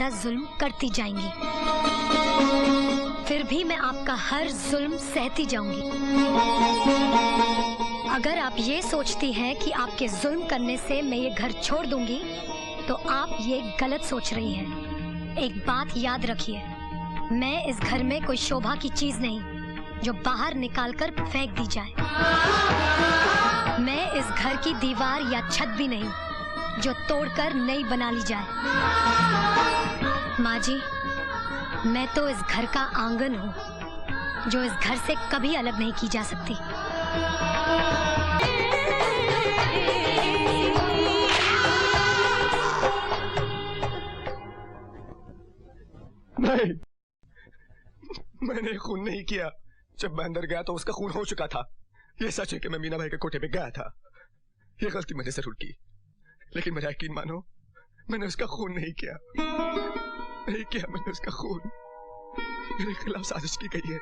मेरा जुल्म करती जाएंगी, फिर भी मैं आपका हर जुल्म सहती जाऊंगी। अगर आप ये सोचती हैं कि आपके जुल्म करने से मैं ये घर छोड़ दूंगी, तो आप ये गलत सोच रही हैं। एक बात याद रखिए, मैं इस घर में कोई शोभा की चीज नहीं जो बाहर निकालकर फेंक दी जाए। मैं इस घर की दीवार या छत भी नहीं जो तोड़कर नई बना ली जाए। माँ जी, मैं तो इस घर का आंगन हूँ जो इस घर से कभी अलग नहीं की जा सकती। नहीं, मैंने खून नहीं किया। जब मैं अंदर गया तो उसका खून हो चुका था। ये सच है कि मैं मीना भाई के कोठे पे गया था। ये गलती मैंने जरूर की, लेकिन मेरा यकीन मानो, मैंने उसका खून नहीं किया। नहीं किया मैंने उसका खून। मेरे खिलाफ साजिश की गई है।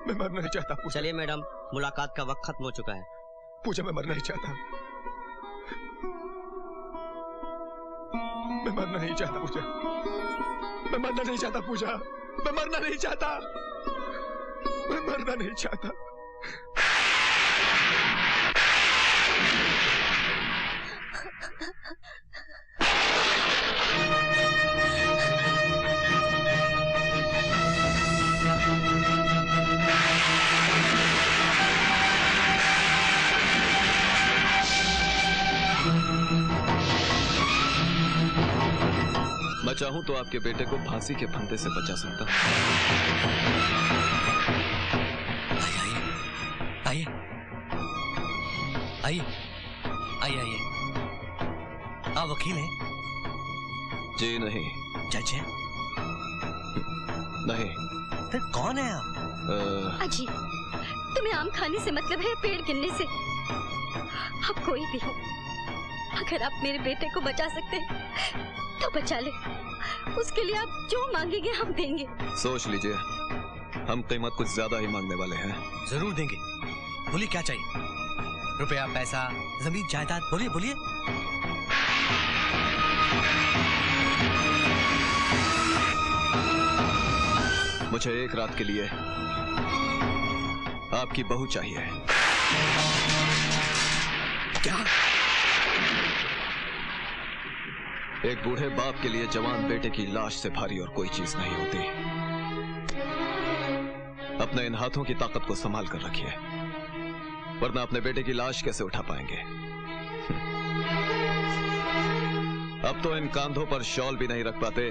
मैं मरना नहीं चाहता पूजा। चलिए मैडम, मुलाकात का वक्त खत्म हो चुका है। पूजा, मैं मरना नहीं चाहता। मैं मरना नहीं चाहता पूजा। मैं मरना नहीं चाहता पूजा। मैं मरना नहीं चाहता। मैं मरना नहीं चाहता। मैं चाहूं तो आपके बेटे को फांसी के फंदे से बचा सकता हूं। आइए आइए आइए आइए। आप वकील हैं? जी नहीं। जज हैं? नहीं। फिर कौन है आप? अजी, तुम्हें आम खाने से मतलब है पेड़ गिनने से? आप कोई भी हो, अगर आप मेरे बेटे को बचा सकते हैं तो बचा ले। उसके लिए आप जो मांगेंगे हम देंगे। सोच लीजिए, हम कीमत कुछ ज्यादा ही मांगने वाले हैं। जरूर देंगे। बोलिए क्या चाहिए? रुपया, पैसा, जमीन, जायदाद, बोलिए बोलिए। मुझे एक रात के लिए आपकी बहू चाहिए। क्या? एक बूढ़े बाप के लिए जवान बेटे की लाश से भारी और कोई चीज नहीं होती। अपने इन हाथों की ताकत को संभाल कर रखिए, वरना अपने बेटे की लाश कैसे उठा पाएंगे? अब तो इन कांधों पर शॉल भी नहीं रख पाते,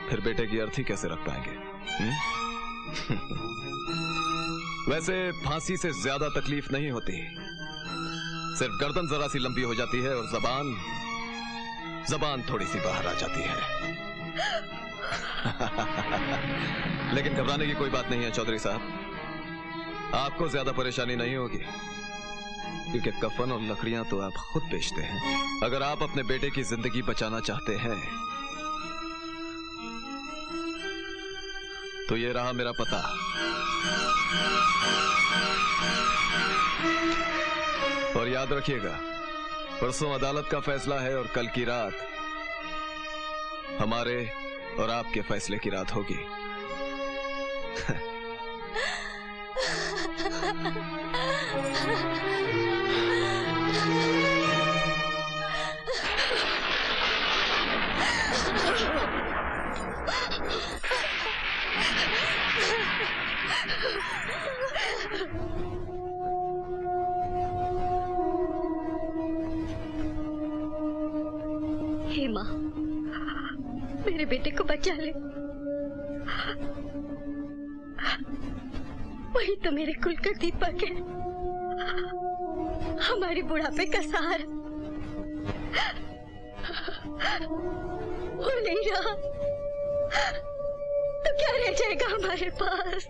फिर बेटे की अर्थी कैसे रख पाएंगे? वैसे फांसी से ज्यादा तकलीफ नहीं होती, सिर्फ गर्दन जरा सी लंबी हो जाती है और जबान थोड़ी सी बाहर आ जाती है। लेकिन घबराने की कोई बात नहीं है चौधरी साहब, आपको ज्यादा परेशानी नहीं होगी, क्योंकि कफन और लकड़ियां तो आप खुद बेचते हैं। अगर आप अपने बेटे की जिंदगी बचाना चाहते हैं तो ये रहा मेरा पता। और याद रखिएगा, परसों अदालत का फैसला है और कल की रात हमारे और आपके फैसले की रात होगी। हे माँ, मेरे बेटे को बचा ले। वही तो मेरे कुल का दीपक है, हमारे बुढ़ापे का सहारा। वो नहीं रहा तो क्या रह जाएगा हमारे पास?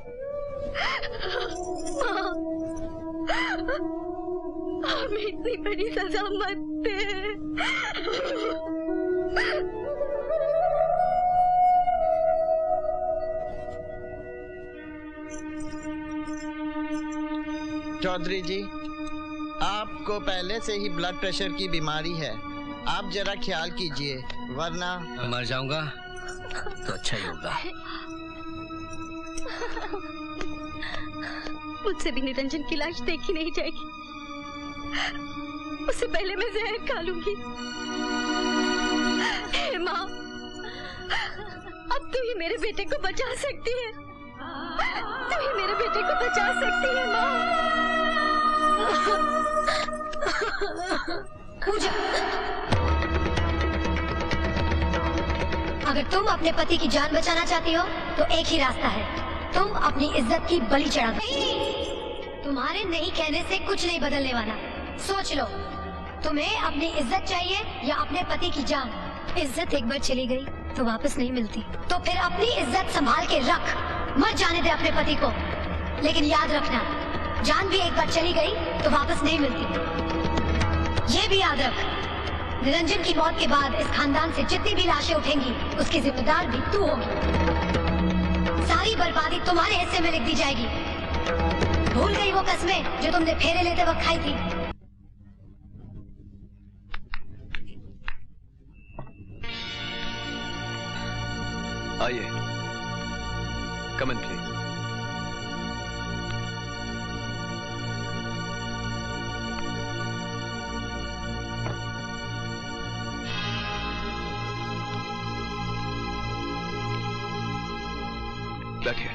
माँ, हमें इतनी बड़ी सजा मत दे। चौधरी जी, आपको पहले से ही ब्लड प्रेशर की बीमारी है, आप जरा ख्याल कीजिए वरना। मैं मर जाऊंगा तो अच्छा ही होगा। मुझसे भी निरंजन की लाश देखी नहीं जाएगी, उससे पहले मैं जहर खा लूंगी। हे माँ, अब तू ही मेरे बेटे को बचा सकती है, तू ही मेरे बेटे को बचा सकती है माँ। पूजा, अगर तुम अपने पति की जान बचाना चाहती हो तो एक ही रास्ता है, तुम अपनी इज्जत की बलि चढ़ा दो। तुम्हारे नहीं कहने से कुछ नहीं बदलने वाला, सोच लो, तुम्हें अपनी इज्जत चाहिए या अपने पति की जान? इज्जत एक बार चली गई तो वापस नहीं मिलती, तो फिर अपनी इज्जत संभाल के रख, मत जाने दे अपने पति को। लेकिन याद रखना, जान भी एक बार चली गई तो वापस नहीं मिलती। ये भी याद रख, निरंजन की मौत के बाद इस खानदान से जितनी भी लाशें उठेंगी उसकी जिम्मेदार भी तू होगी। सारी बर्बादी तुम्हारे हिस्से में लिख दी जाएगी। भूल गई वो कस्में जो तुमने फेरे लेते वक्त खाई थी? आइए, कम इन प्लीज। बैठिए।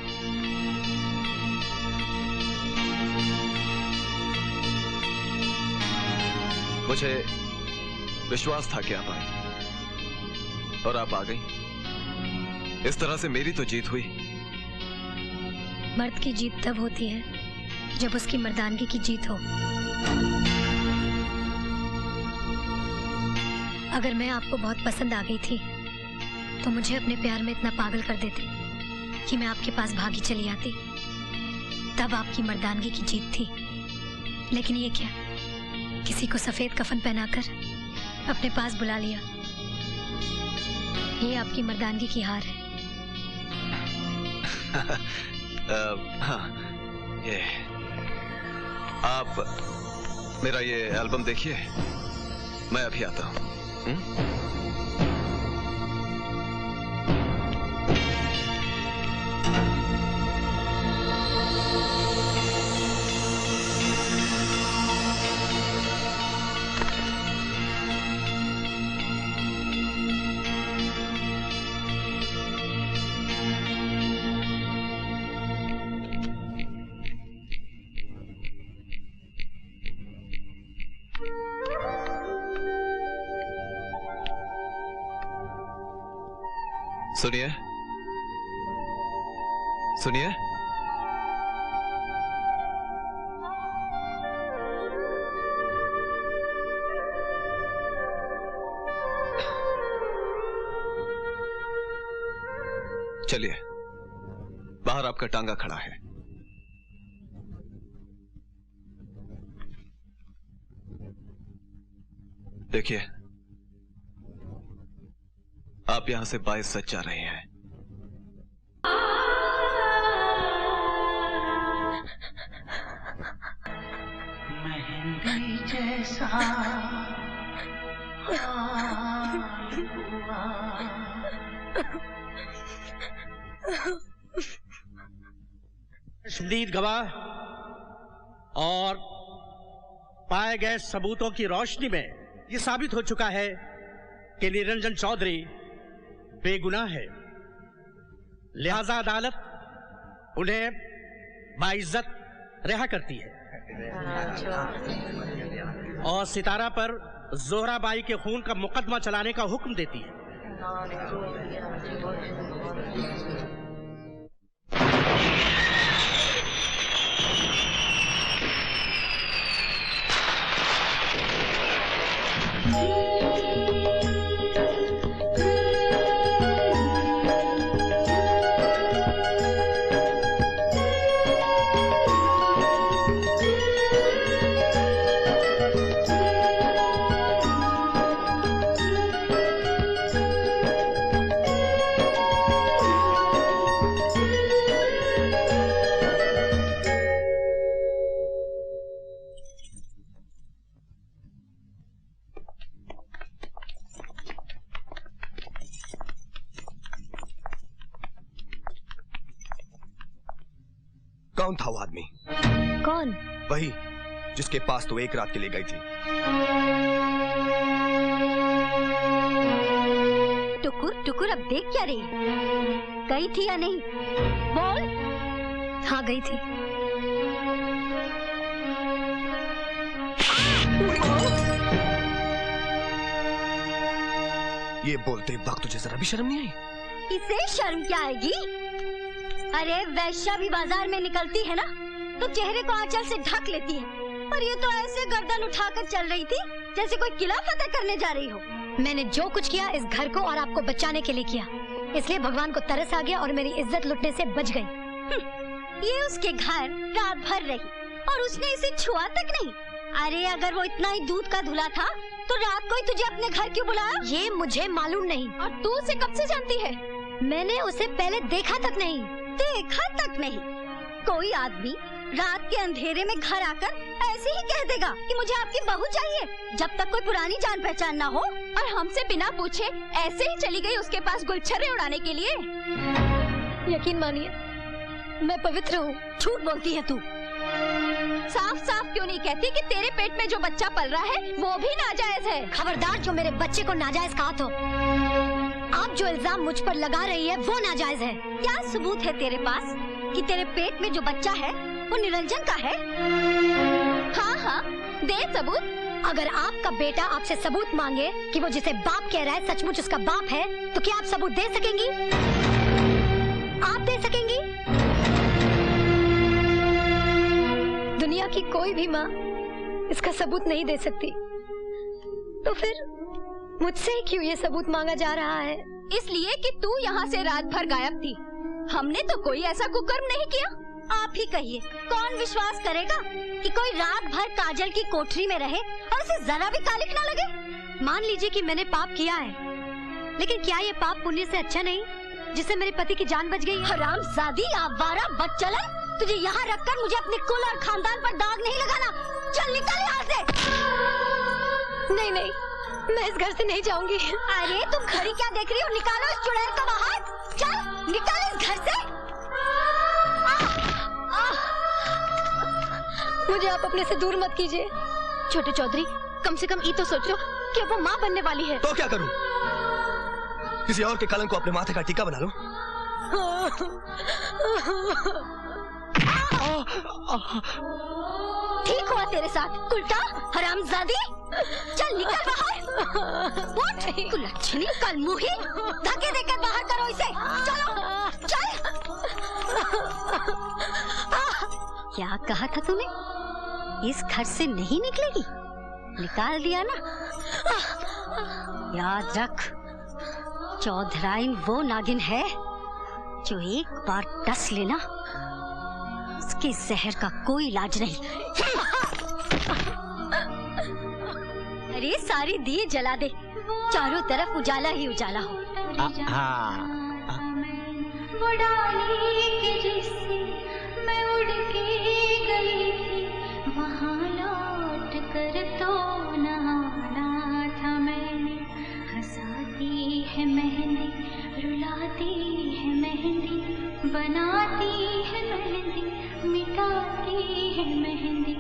मुझे विश्वास था कि आप आए और आप आ गई। इस तरह से मेरी तो जीत हुई। मर्द की जीत तब होती है जब उसकी मर्दानगी की जीत हो। अगर मैं आपको बहुत पसंद आ गई थी तो मुझे अपने प्यार में इतना पागल कर देती कि मैं आपके पास भागी चली आती, तब आपकी मर्दानगी की जीत थी। लेकिन ये क्या, किसी को सफेद कफन पहनाकर अपने पास बुला लिया। ये आपकी मर्दानगी की हार है। हाँ, ये आप मेरा ये एल्बम देखिए, मैं अभी आता हूँ। सुनिए, सुनिए। चलिए, बाहर आपका टांगा खड़ा है। देखिए, आप यहां से बाइज्जत जा रहे हैं। मेहंदी जैसा हाल हुआ। शदीद गवाह और पाए गए सबूतों की रोशनी में यह साबित हो चुका है कि निरंजन चौधरी बेगुनाह है। लिहाजा अदालत उन्हें बाइज्जत रिहा करती है और सितारा पर जोहरा बाई के खून का मुकदमा चलाने का हुक्म देती है। कौन था वो आदमी? कौन? वही जिसके पास तो एक रात के लिए गई थी। टुकुर टुकुर अब देख क्या रही? गई थी या नहीं? बोल। हाँ गई थी। ये बोलते वक्त तुझे जरा भी शर्म नहीं आई? इसे शर्म क्या आएगी? अरे वैश्या भी बाजार में निकलती है ना तो चेहरे को आंचल से ढक लेती है, पर ये तो ऐसे गर्दन उठाकर चल रही थी जैसे कोई किला फतेह करने जा रही हो। मैंने जो कुछ किया इस घर को और आपको बचाने के लिए किया, इसलिए भगवान को तरस आ गया और मेरी इज्जत लुटने से बच गई। ये उसके घर रात भर रही और उसने इसे छुआ तक नहीं। अरे अगर वो इतना ही दूध का धुला था तो रात को ही तुझे अपने घर क्यों बुलाया? ये मुझे मालूम नहीं। और तू उसे कब से जानती है? मैंने उसे पहले देखा तक नहीं। देखा तक नहीं? कोई आदमी रात के अंधेरे में घर आकर ऐसे ही कह देगा कि मुझे आपकी बहू चाहिए, जब तक कोई पुरानी जान पहचान ना हो? और हमसे बिना पूछे ऐसे ही चली गई उसके पास गुलछर्रे उड़ाने के लिए? यकीन मानिए मैं पवित्र हूँ। झूठ बोलती है तू। साफ साफ क्यों नहीं कहती कि तेरे पेट में जो बच्चा पल रहा है वो भी नाजायज है? खबरदार जो मेरे बच्चे को नाजायज कहा तो। आप जो इल्जाम मुझ पर लगा रही है वो नाजायज है। क्या सबूत है तेरे पास कि तेरे पेट में जो बच्चा है वो निरंजन का है? हाँ हाँ दे सबूत। अगर आपका बेटा आपसे सबूत मांगे कि वो जिसे बाप कह रहा है सचमुच उसका बाप है, तो क्या आप सबूत दे सकेंगी? आप दे सकेंगी? दुनिया की कोई भी माँ इसका सबूत नहीं दे सकती, तो फिर मुझसे ही क्यों ये सबूत मांगा जा रहा है? इसलिए कि तू यहाँ से रात भर गायब थी। हमने तो कोई ऐसा कुकर्म नहीं किया। आप ही कहिए, कौन विश्वास करेगा कि कोई रात भर काजल की कोठरी में रहे और उसे जरा भी कालिक न लगे? मान लीजिए कि मैंने पाप किया है, लेकिन क्या ये पाप पुण्य से अच्छा नहीं जिससे मेरे पति की जान बच गई? हरामजादी, आवारा, बदचलन, तुझे यहाँ रखकर मुझे अपने कुल और खानदान पर दाग नहीं लगाना। चल निकल यहाँ से। नहीं नहीं, मैं इस घर से नहीं जाऊंगी। अरे तुम घड़ी क्या देख रही हो? निकालो इस चुड़ैल को बाहर। चल निकाल इस घर से। मुझे आप अपने से दूर मत कीजिए। छोटे चौधरी, कम से कम ये तो सोचो कि वो माँ बनने वाली है। तो क्या करूं? किसी और के कलंक को अपने माथे का टीका बना लूं? ठीक हुआ तेरे साथ, उल्टा हरामजादी। चल निकल बाहर। उठ कुलच्छनी, कल मुही, धक्के देकर बाहर करो इसे। चलो चल। क्या कहा था तूने? इस घर से नहीं निकलेगी? निकाल दिया ना? याद रख, चौधराइन वो नागिन है जो एक बार डस लेना उसके जहर का कोई इलाज नहीं। अरे सारे दिए जला दे, चारों तरफ उजाला ही उजाला हो। वो डाली के जिससे मैं उड़ के गई थी, वहाँ लौट कर तो नहाना था मैंने। हंसाती है मेहंदी, रुलाती है मेहंदी, बनाती है मेहंदी, मिटाती है मेहंदी,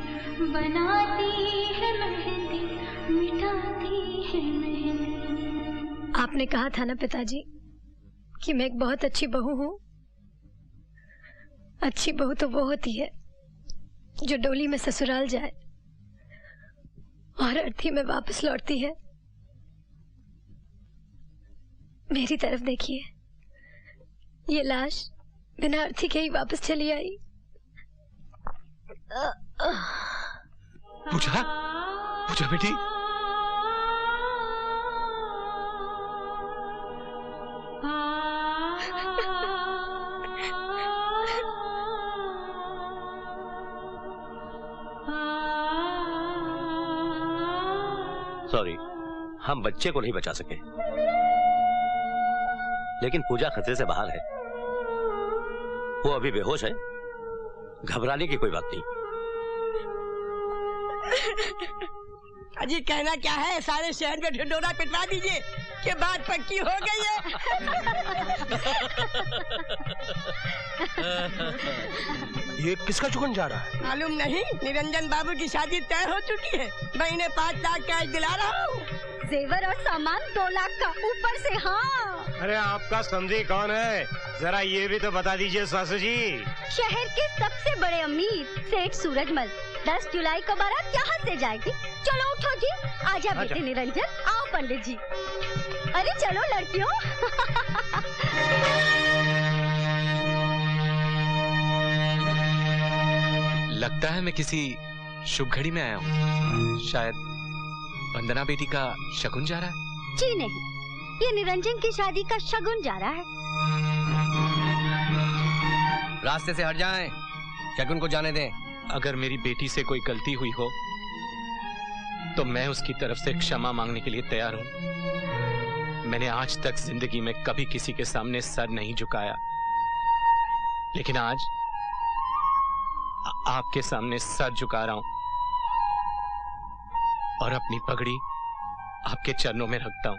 बनाती है मेहंदी, मिटाती है मेहंदी। आपने कहा था ना पिताजी कि मैं एक बहुत अच्छी बहू हूँ। अच्छी बहू तो वो होती है जो डोली में ससुराल जाए और अर्थी में वापस लौटती है। मेरी तरफ देखिए, ये लाश बिना अर्थी के ही वापस चली आई। पूजा, पूजा बेटी, सॉरी, हम बच्चे को नहीं बचा सके, लेकिन पूजा खतरे से बाहर है। वो अभी बेहोश है, घबराने की कोई बात नहीं। अजी कहना क्या है? सारे शहर में ढिंढोरा पिटवा दीजिए। कि बात पक्की हो गई है। ये किसका चुकन जा रहा है? मालूम नहीं, निरंजन बाबू की शादी तय हो चुकी है। मैं इन्हें 5 लाख कैश दिला रहा हूँ। जेवर और सामान 2 लाख का ऊपर से। हाँ, अरे आपका समझी कौन है, जरा ये भी तो बता दीजिए सासू जी। शहर के सबसे बड़े अमीर सेठ सूरजमल। 10 जुलाई को बारात यहाँ से जाएगी। चलो उठो जी, आजा बेटे निरंजन। आओ पंडित जी। अरे चलो लड़कियों। लगता है मैं किसी शुभ घड़ी में आया हूँ। शायद वंदना बेटी का शगुन जा रहा है। जी नहीं, ये निरंजन की शादी का शगुन जा रहा है। रास्ते से हट जाएं, शगुन को जाने दें। अगर मेरी बेटी से कोई गलती हुई हो तो मैं उसकी तरफ से क्षमा मांगने के लिए तैयार हूं। मैंने आज तक जिंदगी में कभी किसी के सामने सर नहीं झुकाया, लेकिन आज आपके सामने सर झुका रहा हूं और अपनी पगड़ी आपके चरणों में रखता हूं।